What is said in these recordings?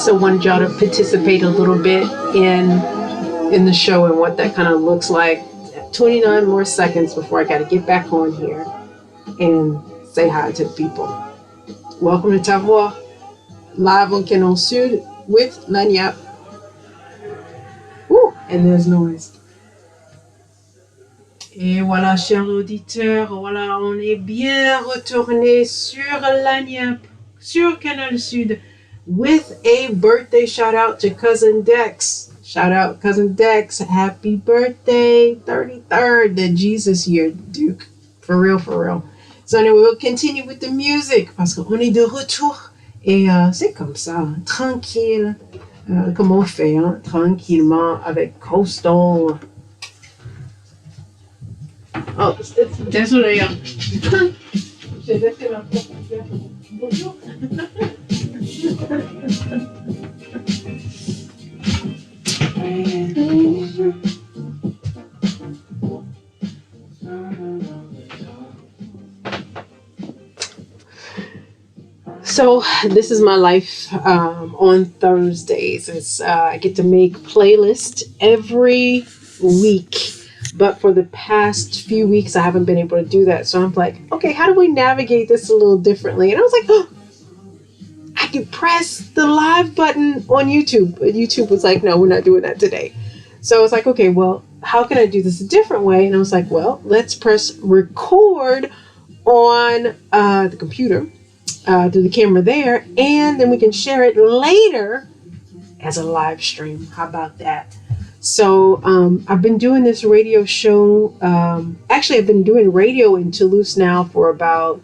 So I wanted y'all to participate a little bit in the show and what that kind of looks like. 29 more seconds before I got to get back on here and say hi to the people. Welcome to Ta Voie, live on Canal Sud with Lanyap. Ouh, and there's noise. Et voilà, chers auditeurs, voilà, on est bien retourné sur Lanyap, sur Canal Sud, with a birthday shout out to Cousin Dex. Shout out Cousin Dex, happy birthday, 33rd, the Jesus year, Duke. For real, for real. So anyway, we'll continue with the music, parce qu'on est de retour. Et c'est comme ça, tranquille, comme on fait, hein, tranquillement, avec Coastal. Oh, désolé. J'ai laissé la porte ouverte. Bonjour. So this is my life on Thursdays. It's I get to make playlists every week. But for the past few weeks, I haven't been able to do that. So I'm like, okay, how do we navigate this a little differently? And I was like, oh, I could press the live button on YouTube. But YouTube was like, no, we're not doing that today. So I was like, okay, well, how can I do this a different way? And I was like, well, let's press record on the computer through the camera there. And then we can share it later as a live stream. How about that? So I've been doing this radio show. Actually, I've been doing radio in Toulouse now for about,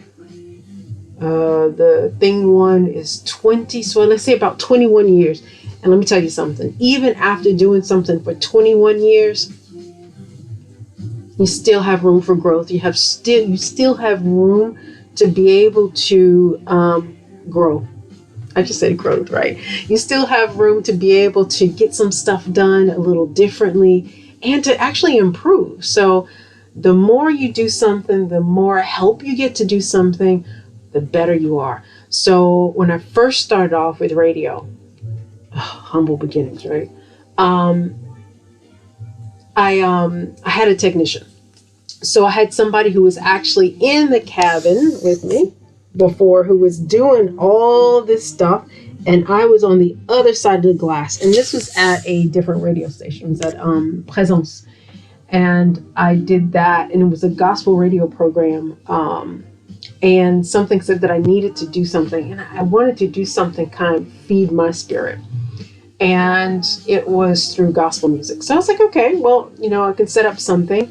the thing one is 20, so let's say about 21 years. And let me tell you something. Even after doing something for 21 years, you still have room for growth. You still have room to be able to grow. I just said growth, right? You still have room to be able to get some stuff done a little differently and to actually improve. So the more you do something, the more help you get to do something, the better you are. So when I first started off with radio, humble beginnings, right? I had a technician. So I had somebody who was actually in the cabin with me before, who was doing all this stuff, and I was on the other side of the glass. And this was at a different radio station. It was at Présence. And I did that, and it was a gospel radio program. And something said that I needed to do something, and I wanted to do something kind of feed my spirit. And it was through gospel music. So I was like, okay, well, I can set up something.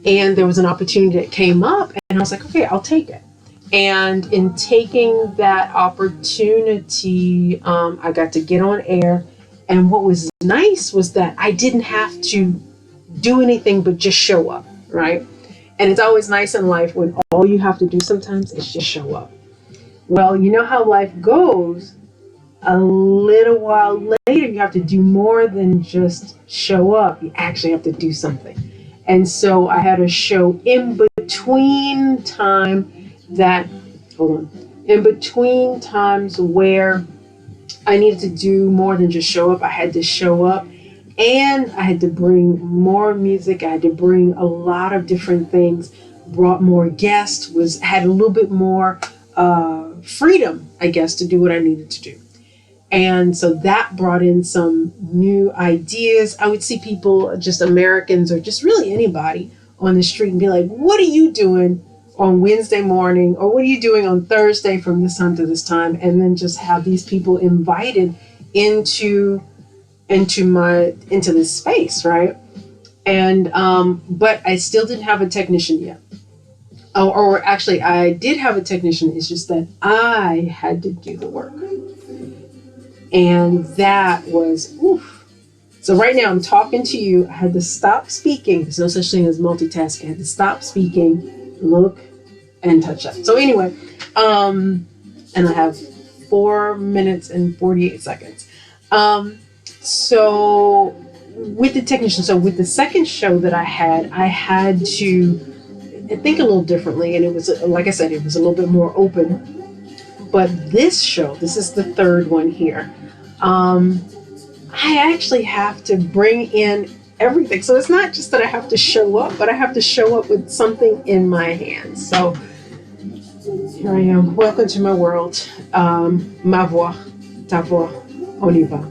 And there was an opportunity that came up, and I was like, okay, I'll take it. And in taking that opportunity, I got to get on air. And what was nice was that I didn't have to do anything but just show up, right? And it's always nice in life when all you have to do sometimes is just show up. Well, you know how life goes. A little while later, you have to do more than just show up. You actually have to do something. And so I had a show in between times where I needed to do more than just show up. I had to show up, and I had to bring more music. I had to bring a lot of different things, brought more guests, had a little bit more freedom, I guess, to do what I needed to do. And so that brought in some new ideas. I would see people, just Americans or just really anybody on the street, and be like, what are you doing on Wednesday morning, or what are you doing on Thursday from this time to this time? And then just have these people invited into this space, right? And but I still didn't have a technician yet. Or actually, I did have a technician. It's just that I had to do the work. And that was, oof. So right now I'm talking to you. I had to stop speaking. There's no such thing as multitasking. I had to stop speaking, look, and touch that. So anyway, and I have 4 minutes and 48 seconds. So with the technician, so with the second show that I had to think a little differently. And it was, like I said, it was a little bit more open. But this show, this is the third one here. I actually have to bring in everything. So it's not just that I have to show up, but I have to show up with something in my hands. So here I am. Welcome to my world. Ma voix, ta voix, on y va.